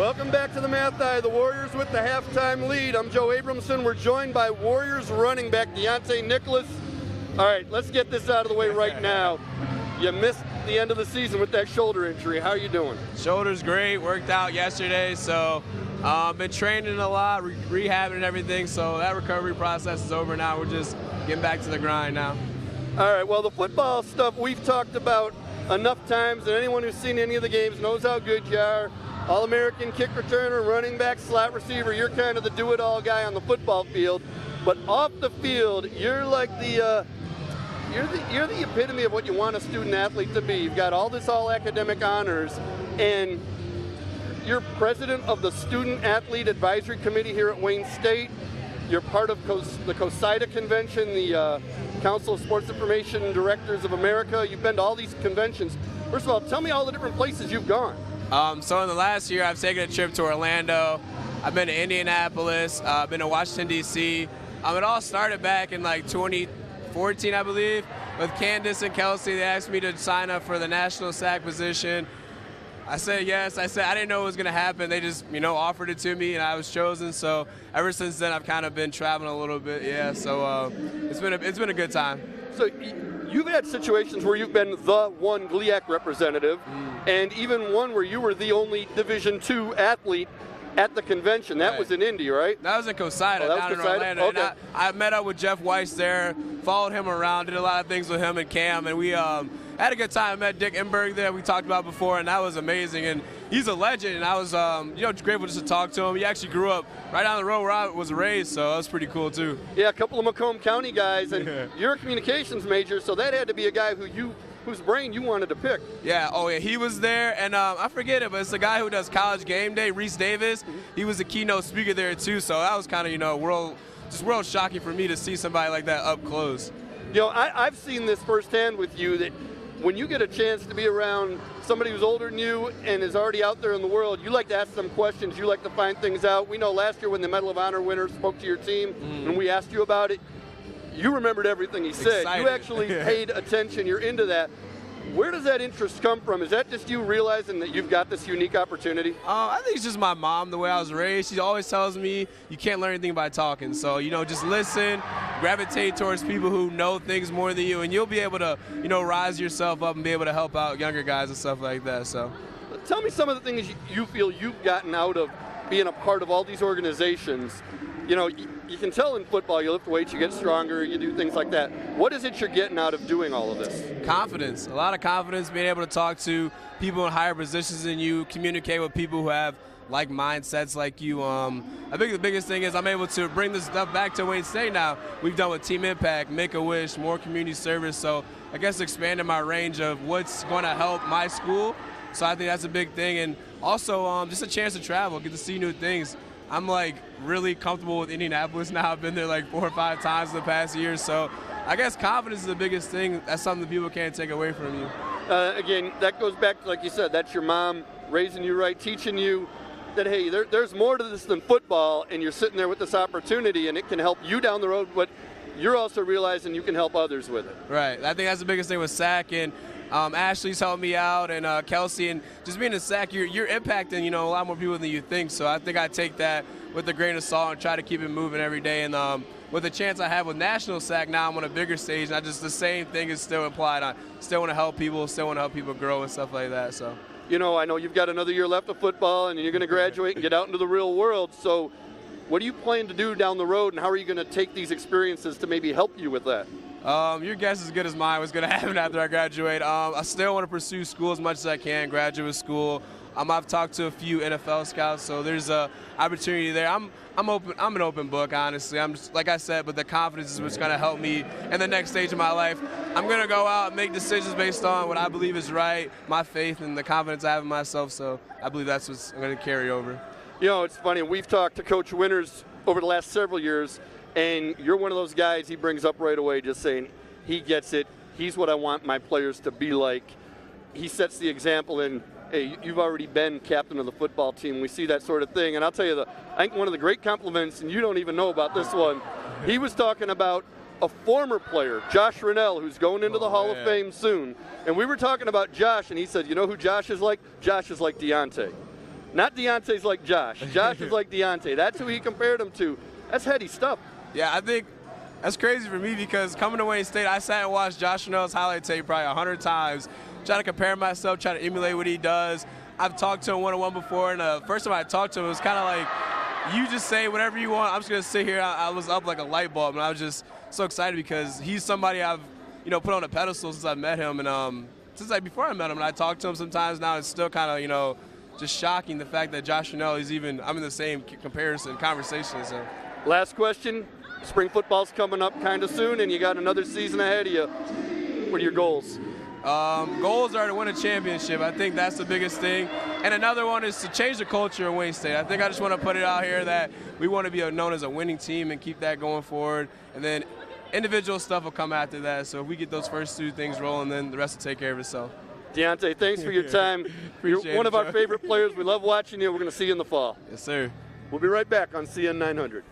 Welcome back to the Math Eye. The Warriors with the halftime lead. I'm Joe Abramson. We're joined by Warriors running back Deiontae Nicholas. All right, let's get this out of the way right now. You missed the end of the season with that shoulder injury. How are you doing? Shoulder's great. Worked out yesterday, so been training a lot, rehabbing and everything. So that recovery process is over now. We're just getting back to the grind now. All right, well, the football stuff we've talked about enough times, and anyone who's seen any of the games knows how good you are. All-American kick returner, running back, slot receiver. You're kind of the do-it-all guy on the football field. But off the field, you're like the you're the epitome of what you want a student athlete to be. You've got all this all-academic honors, and you're president of the Student Athlete Advisory Committee here at Wayne State. You're part of the COSIDA convention, the Council of Sports Information Directors of America. You've been to all these conventions. First of all, tell me all the different places you've gone. So in the last year, I've taken a trip to Orlando. I've been to Indianapolis. I've been to Washington, D.C. It all started back in like 2014, I believe, with Candace and Kelsey. They asked me to sign up for the national SAC position. I said yes. I didn't know it was going to happen. They just, offered it to me, and I was chosen. So ever since then, I've kind of been traveling a little bit. Yeah, so it's been a good time. So you've had situations where you've been the one GLIAC representative, and even one where you were the only Division II athlete at the convention. That was in Indy, right? That was in COSIDA, down in Orlando. Okay. And I met up with Jeff Weiss there, followed him around, did a lot of things with him and Cam, and we had a good time. I met Dick Enberg there, we talked about before, and that was amazing. And he's a legend, and I was grateful just to talk to him. He actually grew up right down the road where I was raised, so that was pretty cool too. Yeah, a couple of Macomb County guys, and you're a communications major, so that had to be a guy whose brain you wanted to pick. Yeah, he was there, and I forget it, but it's the guy who does College Game Day, Reese Davis. He was the keynote speaker there too, so that was kind of, world shocking for me to see somebody like that up close. I've seen this firsthand with you, that when you get a chance to be around somebody who's older than you and is already out there in the world, you like to ask them questions, you like to find things out. We know last year when the Medal of Honor winner spoke to your team, and we asked you about it, you remembered everything he said. Excited. You actually paid attention. You're into that. Where does that interest come from? Is that just you realizing that you've got this unique opportunity? I think it's just my mom, the way I was raised. She always tells me you can't learn anything by talking. So, just listen, gravitate towards people who know things more than you, and you'll be able to, rise yourself up and be able to help out younger guys and stuff like that. So, tell me some of the things you feel you've gotten out of being a part of all these organizations. You can tell in football, you lift weights, you get stronger, you do things like that. What is it you're getting out of doing all of this? Confidence. A lot of confidence, being able to talk to people in higher positions than you, communicate with people who have like mindsets like you. I think the biggest thing is I'm able to bring this stuff back to Wayne State now. We've done with Team Impact, Make-A-Wish, more community service. So I guess expanding my range of what's going to help my school. So I think that's a big thing. And also just a chance to travel, get to see new things. I'm really comfortable with Indianapolis now. I've been there 4 or 5 times in the past year. So I guess confidence is the biggest thing. That's something that people can't take away from you. Again, that goes back to, like you said, that's your mom raising you right, teaching you that, hey, there's more to this than football, and you're sitting there with this opportunity, and it can help you down the road, but you're also realizing you can help others with it. Right. I think that's the biggest thing with SAC, and Ashley's helped me out, and Kelsey, and just being in SAC, you're impacting, a lot more people than you think. So I think I take that with a grain of salt and try to keep it moving every day. And with the chance I have with national SAC, now I'm on a bigger stage, and the same thing is still applied. I still want to help people, grow and stuff like that. So. I know you've got another year left of football, and you're going to graduate and get out into the real world. So what do you plan to do down the road, and how are you going to take these experiences to maybe help you with that? Your guess is as good as mine. What's going to happen after I graduate? I still want to pursue school as much as I can, graduate school. I've talked to a few NFL scouts, so there's a opportunity there. I'm open. I'm an open book, honestly. I'm just, like I said, but the confidence is what's going to help me in the next stage of my life. I'm going to go out and make decisions based on what I believe is right, my faith, and the confidence I have in myself. So I believe that's what's going to carry over. It's funny. We've talked to Coach Winters over the last several years, and you're one of those guys he brings up right away, just saying he gets it. He's what I want my players to be like. He sets the example in, hey, you've already been captain of the football team. We see that sort of thing. And I'll tell you, I think one of the great compliments, and you don't even know about this one, he was talking about a former player, Josh Rennell, who's going into the Hall of Fame soon. And we were talking about Josh, and he said, you know who Josh is like? Josh is like Deiontae. Not Deiontae's like Josh. Josh is like Deiontae. That's who he compared him to. That's heady stuff. Yeah, I think that's crazy for me because coming to Wayne State, I sat and watched Josh Chanel's highlight tape probably 100 times, trying to compare myself, trying to emulate what he does. I've talked to him one-on-one before, and the first time I talked to him, it was kind of like, you just say whatever you want. I'm just going to sit here. I was up like a light bulb, and I was just so excited because he's somebody I've, put on a pedestal since I met him. And since before I met him, and I talk to him sometimes now, it's still kind of, just shocking the fact that Josh Chanel is I'm in the same comparison conversation. So. Last question. Spring football's coming up kind of soon, and you got another season ahead of you. What are your goals? Goals are to win a championship. I think that's the biggest thing. And another one is to change the culture in Wayne State. I think I just want to put it out here that we want to be known as a winning team and keep that going forward. And then individual stuff will come after that. So if we get those first two things rolling, then the rest will take care of itself. Deiontae, thanks for your time. You're one of our favorite players. We love watching you. We're going to see you in the fall. Yes, sir. We'll be right back on CN 900.